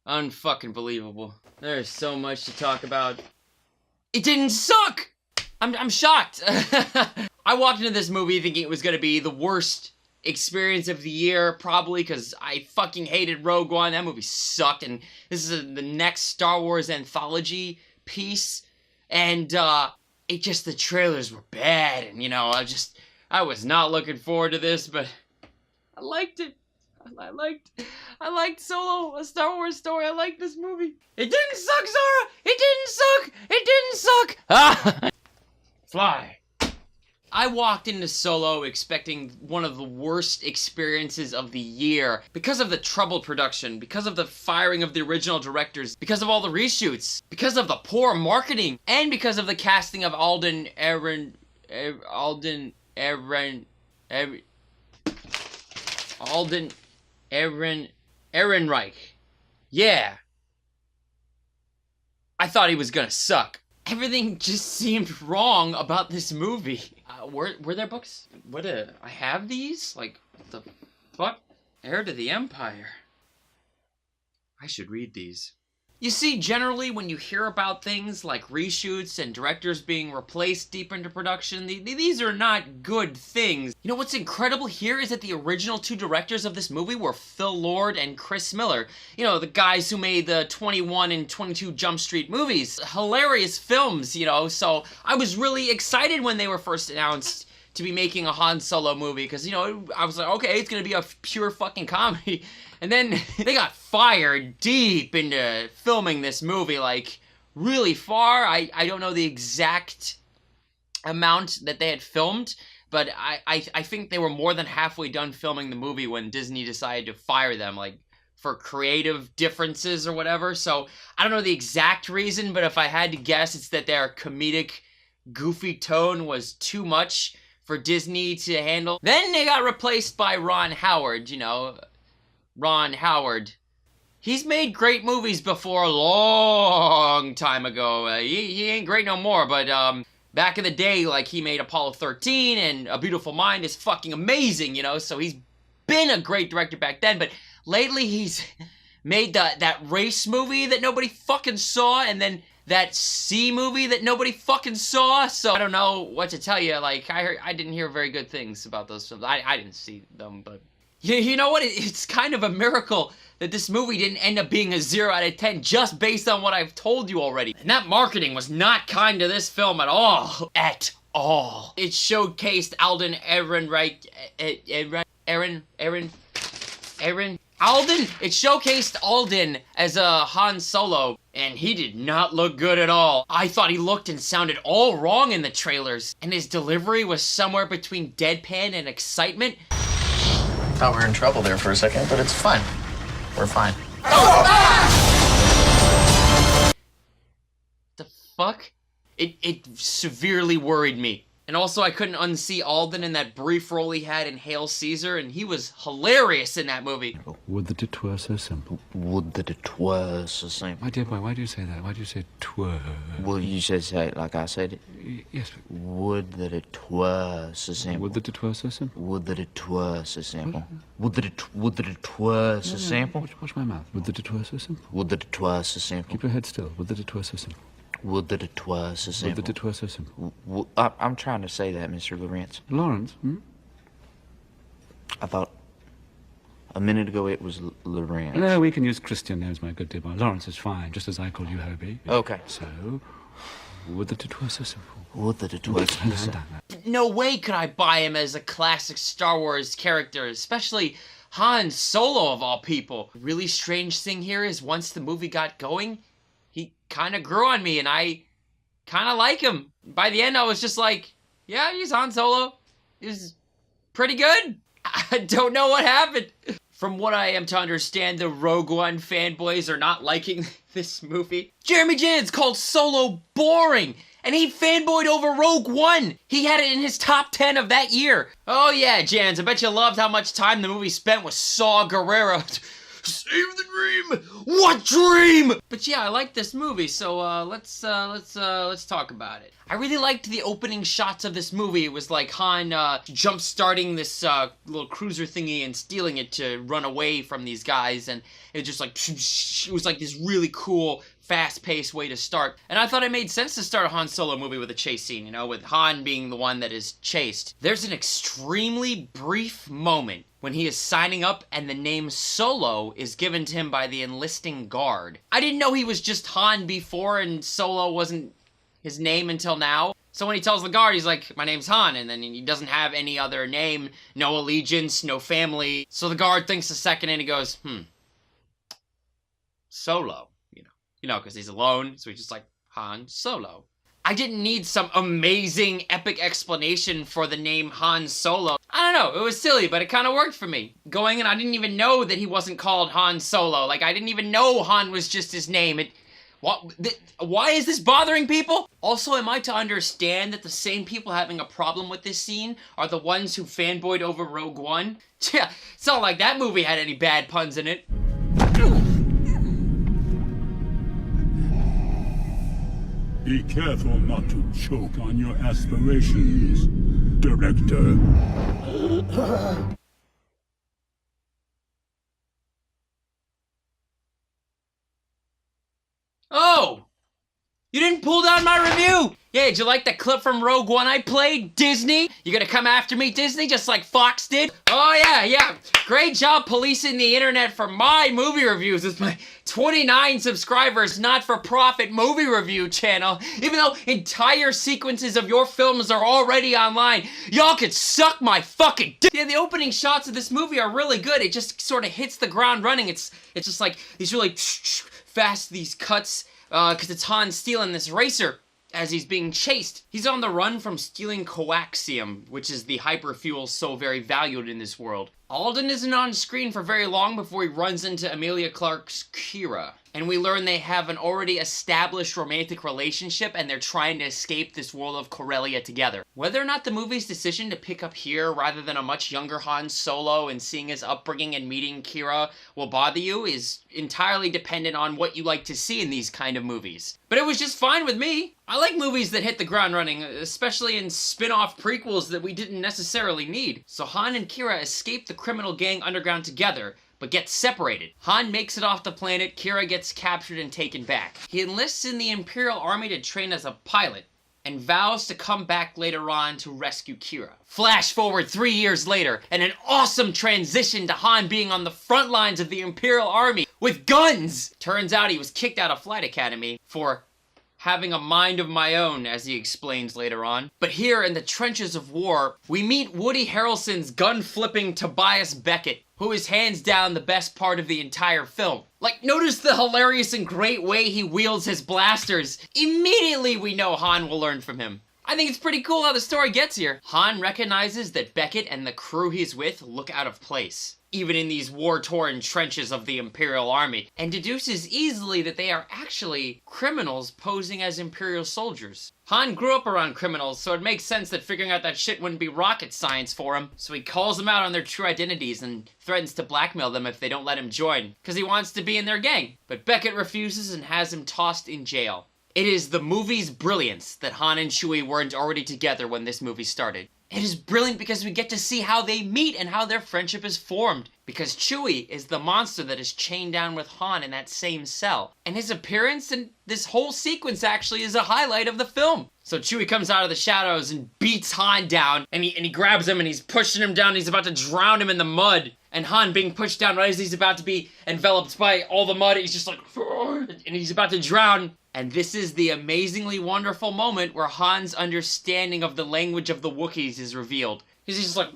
Unfucking believable. There's so much to talk about. It didn't suck! I'm shocked. I walked into this movie thinking it was gonna be the worst experience of the year, probably, because I fucking hated Rogue One. That movie sucked, and this is the next Star Wars anthology piece, and the trailers were bad, and I was not looking forward to this, but I liked it. I liked Solo, A Star Wars Story. I liked this movie. It didn't suck, Zara! It didn't suck! It didn't suck! Ah! Fly. I walked into Solo expecting one of the worst experiences of the year because of the troubled production, because of the firing of the original directors, because of all the reshoots, because of the poor marketing, and because of the casting of Alden Ehrenreich. Yeah. I thought he was gonna suck. Everything just seemed wrong about this movie. Were there books? I have these? Like, what the fuck? Heir to the Empire. I should read these. You see, generally, when you hear about things like reshoots and directors being replaced deep into production, these are not good things. You know what's incredible here is that the original two directors of this movie were Phil Lord and Chris Miller. You know, the guys who made the 21 and 22 Jump Street movies. Hilarious films, so I was really excited when they were first announced to be making a Han Solo movie, because, I was like, okay, it's gonna be a pure fucking comedy. And then they got fired deep into filming this movie, like, really far. I don't know the exact amount that they had filmed, but I think they were more than halfway done filming the movie when Disney decided to fire them, like, for creative differences or whatever. So, I don't know the exact reason, but if I had to guess, it's that their comedic, goofy tone was too much for Disney to handle. Then they got replaced by Ron Howard, Ron Howard. He's made great movies before a long time ago. He ain't great no more, but back in the day, like, he made Apollo 13 and A Beautiful Mind is fucking amazing, so he's been a great director back then, but lately he's made that race movie that nobody fucking saw, and then that Sea movie that nobody fucking saw, so I don't know what to tell you. Like, I didn't hear very good things about those films. I didn't see them, but you know what? It's kind of a miracle that this movie didn't end up being a 0 out of 10 just based on what I've told you already. And that marketing was not kind to this film at all. At all. It showcased Alden Ehrenreich, Alden? It showcased Alden as a Han Solo, and he did not look good at all. I thought he looked and sounded all wrong in the trailers, and his delivery was somewhere between deadpan and excitement. Thought we were in trouble there for a second, but it's fine. We're fine. Oh! Ah! The fuck? It severely worried me. And also, I couldn't unsee Alden in that brief role he had in Hail Caesar, and he was hilarious in that movie. Would that it were so simple. Would that it were so simple. My dear boy, why do you say that? Why do you say twere? Well, you should say it like I said it. Yes. Would that it were so simple. Would that it were so simple. Would that it were so simple. Would that it were so simple. Watch my mouth. Would that it were so simple. Would that it were so simple. Keep your head still. Would that it were so simple. Would that it were so simple. Would that it were so simple. I'm trying to say that, Mr. Lawrence. Lawrence, I thought a minute ago it was Lawrence. No, we can use Christian names, my good dear boy. Lawrence is fine, just as I call you Hobie. Okay. So, would that it were so simple. Would that it were so simple. No way could I buy him as a classic Star Wars character, especially Han Solo of all people. The really strange thing here is once the movie got going, he kind of grew on me, and I kind of like him. By the end, I was just like, yeah, he's Han Solo. He's pretty good. I don't know what happened. From what I am to understand, the Rogue One fanboys are not liking this movie. Jeremy Jahns called Solo boring, and he fanboyed over Rogue One. He had it in his top 10 of that year. Oh yeah, Jahns, I bet you loved how much time the movie spent with Saw Gerrera. Save the dream! What dream? But yeah, I like this movie, so let's talk about it. I really liked the opening shots of this movie. It was like Han jump-starting this little cruiser thingy and stealing it to run away from these guys, and it just like, it was like this really cool, fast-paced way to start. And I thought it made sense to start a Han Solo movie with a chase scene, you know, with Han being the one that is chased. There's an extremely brief moment when he is signing up and the name Solo is given to him by the enlisting guard. I didn't know he was just Han before and Solo wasn't his name until now. So when he tells the guard, he's like, my name's Han, and then he doesn't have any other name, no allegiance, no family. So the guard thinks a second and he goes, Solo, you know, because he's alone, so he's just like, Han Solo. I didn't need some amazing, epic explanation for the name Han Solo. I don't know, it was silly, but it kind of worked for me. Going in, I didn't even know that he wasn't called Han Solo. Like, I didn't even know Han was just his name. Why is this bothering people? Also, am I to understand that the same people having a problem with this scene are the ones who fanboyed over Rogue One? Yeah, it's not like that movie had any bad puns in it. Be careful not to choke on your aspirations, Director. Oh! You didn't pull down my review! Yeah, did you like that clip from Rogue One I played, Disney? You gonna come after me, Disney, just like Fox did? Oh yeah. Great job policing the internet for my movie reviews. It's my 29 subscribers, not-for-profit movie review channel. Even though entire sequences of your films are already online, y'all could suck my fucking dick. Yeah, the opening shots of this movie are really good. It just sort of hits the ground running. It's just like these really fast, these cuts, because it's Han stealing this racer as he's being chased. He's on the run from stealing coaxium, which is the hyperfuel so very valued in this world. Alden isn't on screen for very long before he runs into Emilia Clarke's Kira. And we learn they have an already established romantic relationship and they're trying to escape this world of Corellia together. Whether or not the movie's decision to pick up here rather than a much younger Han Solo and seeing his upbringing and meeting Kira will bother you is entirely dependent on what you like to see in these kind of movies. But it was just fine with me. I like movies that hit the ground running, especially in spin-off prequels that we didn't necessarily need. So Han and Kira escape the criminal gang underground together, but gets separated. Han makes it off the planet, Kira gets captured and taken back. He enlists in the Imperial Army to train as a pilot, and vows to come back later on to rescue Kira. Flash forward 3 years later, and an awesome transition to Han being on the front lines of the Imperial Army with guns! Turns out he was kicked out of Flight Academy for having a mind of my own, as he explains later on. But here in the trenches of war, we meet Woody Harrelson's gun-flipping Tobias Beckett, who is hands down the best part of the entire film. Like, notice the hilarious and great way he wields his blasters. Immediately we know Han will learn from him. I think it's pretty cool how the story gets here. Han recognizes that Beckett and the crew he's with look out of place, even in these war-torn trenches of the Imperial Army, and deduces easily that they are actually criminals posing as Imperial soldiers. Han grew up around criminals, so it makes sense that figuring out that shit wouldn't be rocket science for him. So he calls them out on their true identities and threatens to blackmail them if they don't let him join, because he wants to be in their gang. But Beckett refuses and has him tossed in jail. It is the movie's brilliance that Han and Chewie weren't already together when this movie started. It is brilliant because we get to see how they meet and how their friendship is formed. Because Chewie is the monster that is chained down with Han in that same cell. And his appearance in this whole sequence actually is a highlight of the film. So Chewie comes out of the shadows and beats Han down, and he grabs him and he's pushing him down, he's about to drown him in the mud. And Han being pushed down right as he's about to be enveloped by all the mud, he's just like, and he's about to drown. And this is the amazingly wonderful moment where Han's understanding of the language of the Wookiees is revealed. He's just like,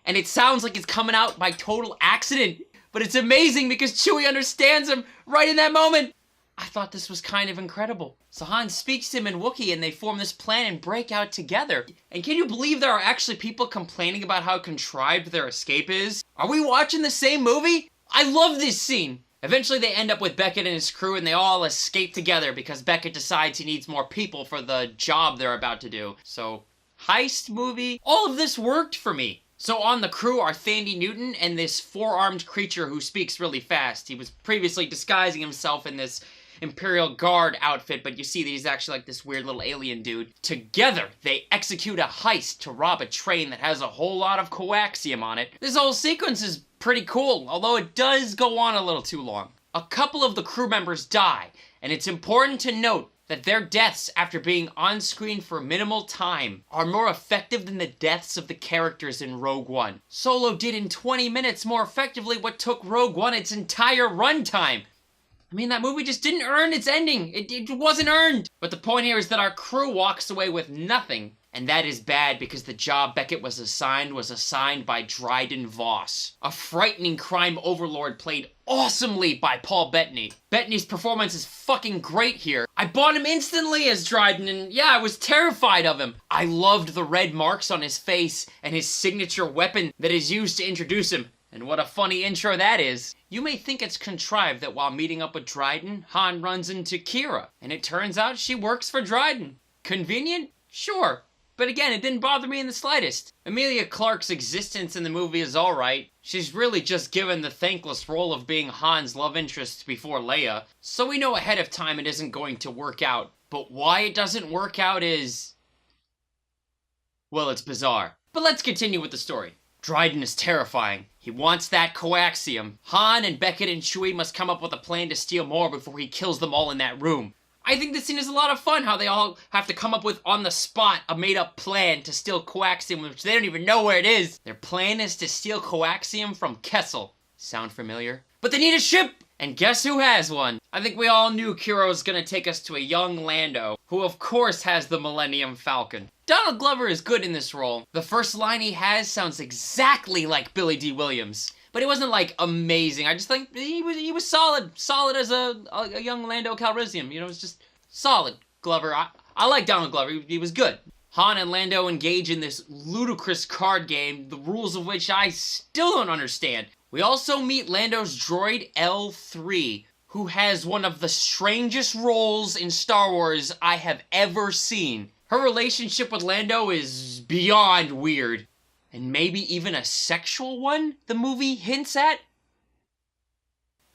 and it sounds like it's coming out by total accident, but it's amazing because Chewie understands him right in that moment. I thought this was kind of incredible. So Han speaks to him in Wookiee and they form this plan and break out together. And can you believe there are actually people complaining about how contrived their escape is? Are we watching the same movie? I love this scene. Eventually they end up with Beckett and his crew and they all escape together because Beckett decides he needs more people for the job they're about to do. So, heist movie, all of this worked for me. So on the crew are Thandie Newton and this four-armed creature who speaks really fast. He was previously disguising himself in this Imperial Guard outfit, but you see that he's actually like this weird little alien dude. Together, they execute a heist to rob a train that has a whole lot of coaxium on it. This whole sequence is pretty cool, although it does go on a little too long. A couple of the crew members die, and it's important to note that their deaths after being on screen for minimal time are more effective than the deaths of the characters in Rogue One. Solo did in 20 minutes more effectively what took Rogue One its entire runtime. I mean, that movie just didn't earn its ending. It wasn't earned. But the point here is that our crew walks away with nothing. And that is bad because the job Beckett was assigned by Dryden Voss, a frightening crime overlord played awesomely by Paul Bettany. Bettany's performance is fucking great here. I bought him instantly as Dryden, and yeah, I was terrified of him. I loved the red marks on his face and his signature weapon that is used to introduce him. And what a funny intro that is. You may think it's contrived that while meeting up with Dryden, Han runs into Kira, and it turns out she works for Dryden. Convenient? Sure. But again, it didn't bother me in the slightest. Emilia Clarke's existence in the movie is alright. She's really just given the thankless role of being Han's love interest before Leia, so we know ahead of time it isn't going to work out. But why it doesn't work out is... well, it's bizarre. But let's continue with the story. Dryden is terrifying. He wants that coaxium. Han and Beckett and Chewie must come up with a plan to steal more before he kills them all in that room. I think this scene is a lot of fun, how they all have to come up with, on the spot, a made-up plan to steal coaxium, which they don't even know where it is. Their plan is to steal coaxium from Kessel. Sound familiar? But they need a ship! And guess who has one? I think we all knew Kira was gonna take us to a young Lando, who of course has the Millennium Falcon. Donald Glover is good in this role. The first line he has sounds exactly like Billy D. Williams. But he wasn't, like, amazing. I just think he was solid. Solid as a young Lando Calrissian. You know, it was just solid. Glover, I like Donald Glover. He was good. Han and Lando engage in this ludicrous card game, the rules of which I still don't understand. We also meet Lando's droid L3, who has one of the strangest roles in Star Wars I have ever seen. Her relationship with Lando is beyond weird. And maybe even a sexual one the movie hints at?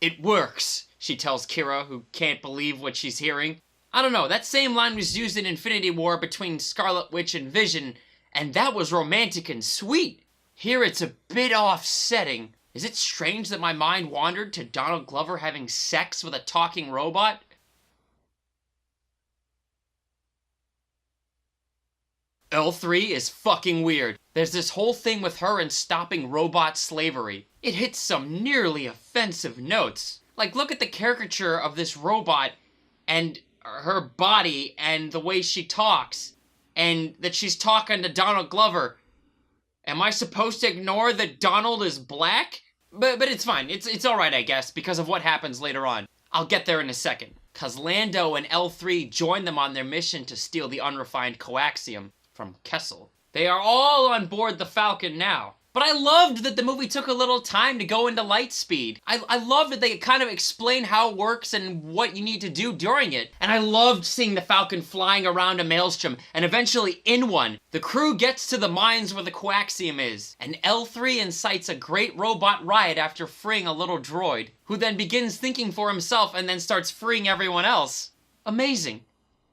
It works, she tells Kira, who can't believe what she's hearing. I don't know, that same line was used in Infinity War between Scarlet Witch and Vision, and that was romantic and sweet. Here it's a bit off-setting. Is it strange that my mind wandered to Donald Glover having sex with a talking robot? L3 is fucking weird. There's this whole thing with her and stopping robot slavery. It hits some nearly offensive notes. Like, look at the caricature of this robot and her body and the way she talks. And that she's talking to Donald Glover. Am I supposed to ignore that Donald is black? But it's fine. It's alright, I guess, because of what happens later on. I'll get there in a second. Cause Lando and L3 join them on their mission to steal the unrefined coaxium from Kessel. They are all on board the Falcon now. But I loved that the movie took a little time to go into light speed. I loved that they kind of explain how it works and what you need to do during it. And I loved seeing the Falcon flying around a maelstrom and eventually in one. The crew gets to the mines where the coaxium is. And L3 incites a great robot riot after freeing a little droid, who then begins thinking for himself and then starts freeing everyone else. Amazing.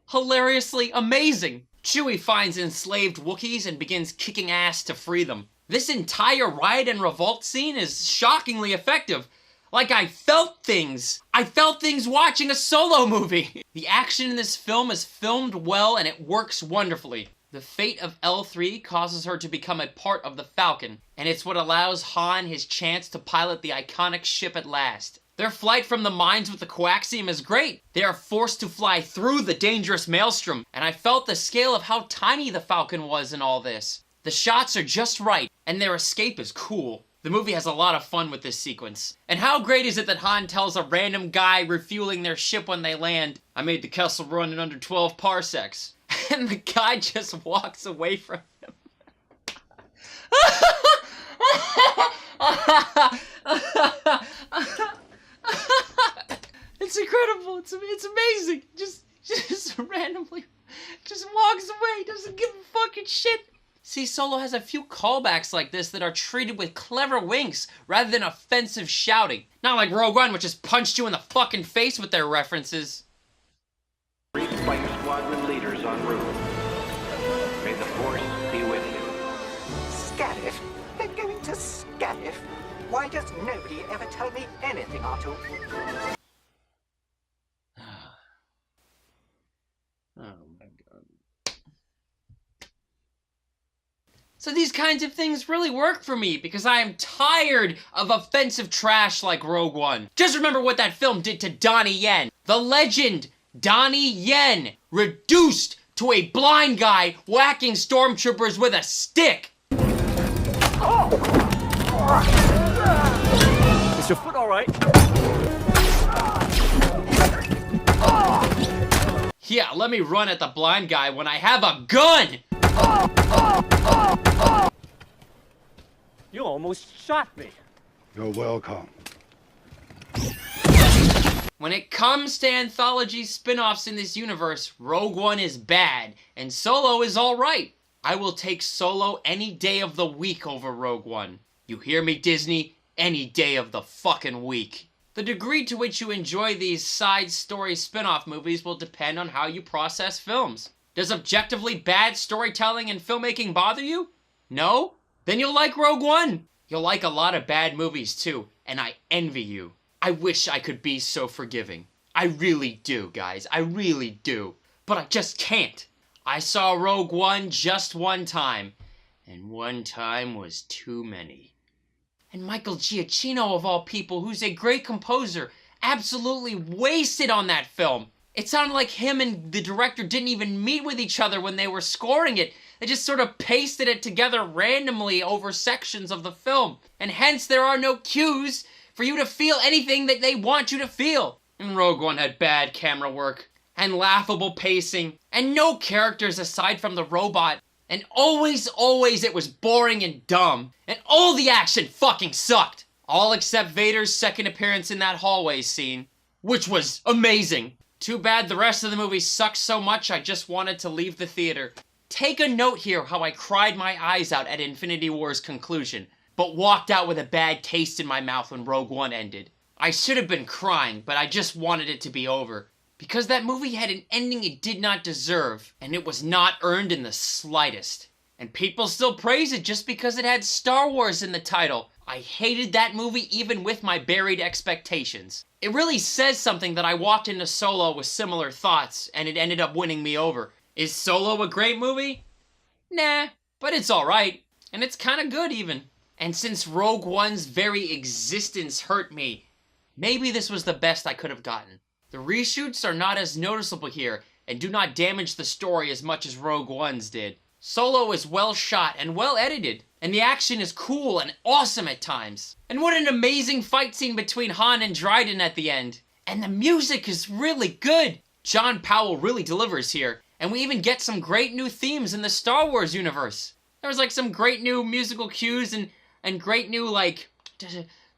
Hilariously amazing. Chewie finds enslaved Wookiees and begins kicking ass to free them. This entire riot and revolt scene is shockingly effective. Like I felt things. I felt things watching a Solo movie. The action in this film is filmed well and it works wonderfully. The fate of L3 causes her to become a part of the Falcon, and it's what allows Han his chance to pilot the iconic ship at last. Their flight from the mines with the coaxium is great. They are forced to fly through the dangerous maelstrom, and I felt the scale of how tiny the Falcon was in all this. The shots are just right, and their escape is cool. The movie has a lot of fun with this sequence. And how great is it that Han tells a random guy refueling their ship when they land, I made the Kessel run in under 12 parsecs. And the guy just walks away from him. It's incredible. It's amazing. Just randomly just walks away. Doesn't give a fucking shit. See, Solo has a few callbacks like this that are treated with clever winks rather than offensive shouting. Not like Rogue One, which just punched you in the fucking face with their references. Briefed by your squadron leaders en route. May the Force be with you. Scarif? They're going to Scarif? Why does nobody ever tell me anything, R2? Oh my god. So these kinds of things really work for me because I am tired of offensive trash like Rogue One. Just remember what that film did to Donnie Yen. The legend, Donnie Yen, reduced to a blind guy whacking stormtroopers with a stick. Is your foot all right? Yeah, let me run at the blind guy when I have a gun! You almost shot me. You're welcome. When it comes to anthology spin-offs in this universe, Rogue One is bad, and Solo is alright. I will take Solo any day of the week over Rogue One. You hear me, Disney? Any day of the fucking week. The degree to which you enjoy these side story spin-off movies will depend on how you process films. Does objectively bad storytelling and filmmaking bother you? No? Then you'll like Rogue One. You'll like a lot of bad movies too, and I envy you. I wish I could be so forgiving. I really do, guys. I really do. But I just can't. I saw Rogue One just one time, and one time was too many. And Michael Giacchino, of all people, who's a great composer, absolutely wasted on that film. It sounded like him and the director didn't even meet with each other when they were scoring it. They just sort of pasted it together randomly over sections of the film. And hence there are no cues for you to feel anything that they want you to feel. And Rogue One had bad camera work, and laughable pacing, and no characters aside from the robot. And always it was boring and dumb. And all the action fucking sucked. All except Vader's second appearance in that hallway scene, which was amazing. Too bad the rest of the movie sucked so much I just wanted to leave the theater. Take a note here how I cried my eyes out at Infinity War's conclusion, but walked out with a bad taste in my mouth when Rogue One ended. I should have been crying, but I just wanted it to be over. Because that movie had an ending it did not deserve, and it was not earned in the slightest. And people still praise it just because it had Star Wars in the title. I hated that movie even with my buried expectations. It really says something that I walked into Solo with similar thoughts, and it ended up winning me over. Is Solo a great movie? Nah, but it's alright. And it's kinda good even. And since Rogue One's very existence hurt me, maybe this was the best I could have gotten. The reshoots are not as noticeable here, and do not damage the story as much as Rogue One's did. Solo is well shot and well edited, and the action is cool and awesome at times. And what an amazing fight scene between Han and Dryden at the end. And the music is really good. John Powell really delivers here, and we even get some great new themes in the Star Wars universe. There was like some great new musical cues and great new like,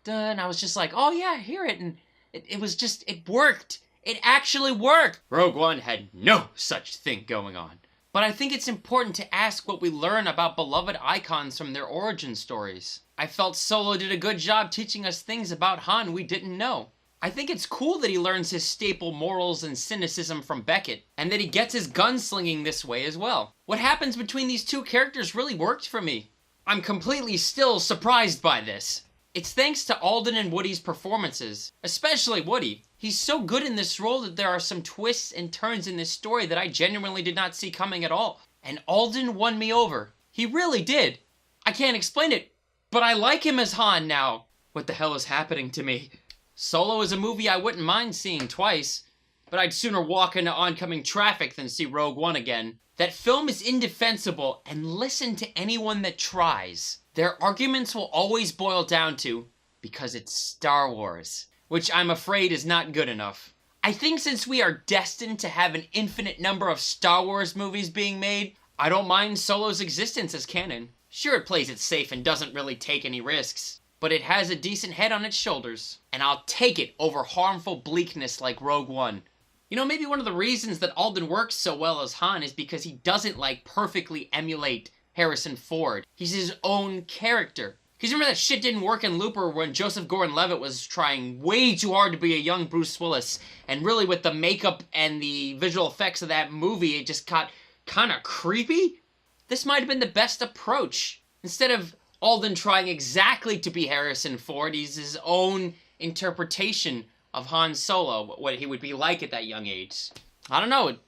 and I was just like, oh yeah, I hear it, and it was just, it worked. It actually worked! Rogue One had no such thing going on. But I think it's important to ask what we learn about beloved icons from their origin stories. I felt Solo did a good job teaching us things about Han we didn't know. I think it's cool that he learns his staple morals and cynicism from Beckett, and that he gets his gunslinging this way as well. What happens between these two characters really worked for me. I'm completely still surprised by this. It's thanks to Alden and Woody's performances, especially Woody. He's so good in this role that there are some twists and turns in this story that I genuinely did not see coming at all. And Alden won me over. He really did. I can't explain it, but I like him as Han now. What the hell is happening to me? Solo is a movie I wouldn't mind seeing twice, but I'd sooner walk into oncoming traffic than see Rogue One again. That film is indefensible, and listen to anyone that tries. Their arguments will always boil down to, because it's Star Wars, which I'm afraid is not good enough. I think since we are destined to have an infinite number of Star Wars movies being made, I don't mind Solo's existence as canon. Sure, it plays it safe and doesn't really take any risks, but it has a decent head on its shoulders, and I'll take it over harmful bleakness like Rogue One. You know, maybe one of the reasons that Alden works so well as Han is because he doesn't perfectly emulate Harrison Ford. He's his own character. Because remember that shit didn't work in Looper when Joseph Gordon-Levitt was trying way too hard to be a young Bruce Willis. And really with the makeup and the visual effects of that movie, it just got kind of creepy. This might have been the best approach. Instead of Alden trying exactly to be Harrison Ford, he's his own interpretation of Han Solo, what he would be like at that young age. I don't know, it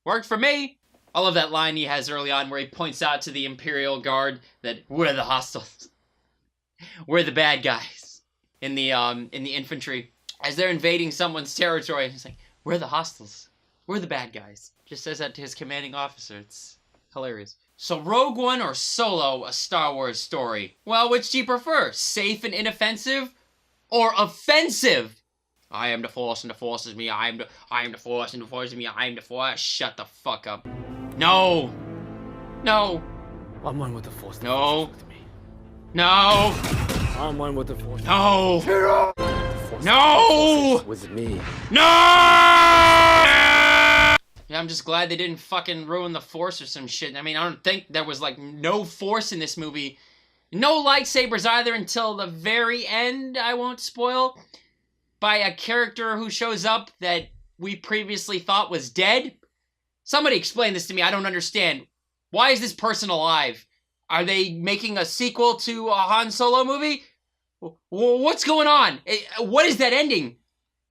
worked for me. I love that line he has early on where he points out to the Imperial Guard that we're the hostiles. We're the bad guys in the infantry. As they're invading someone's territory, he's like, we're the hostiles. We're the bad guys. Just says that to his commanding officer. It's hilarious. So Rogue One or Solo, a Star Wars story? Well, which do you prefer? Safe and inoffensive or offensive? I am the Force and the Force is me. I am the Force and the Force is me. I am the Force. Shut the fuck up. No. No. I'm one with the Force. No. With me. No. I'm one with the Force. No. The Force No. with me. No. Yeah, I'm just glad they didn't fucking ruin the Force or some shit. I mean, I don't think there was like no Force in this movie. No lightsabers either until the very end, I won't spoil, by a character who shows up that we previously thought was dead. Somebody explain this to me, I don't understand. Why is this person alive? Are they making a sequel to a Han Solo movie? What's going on? What is that ending?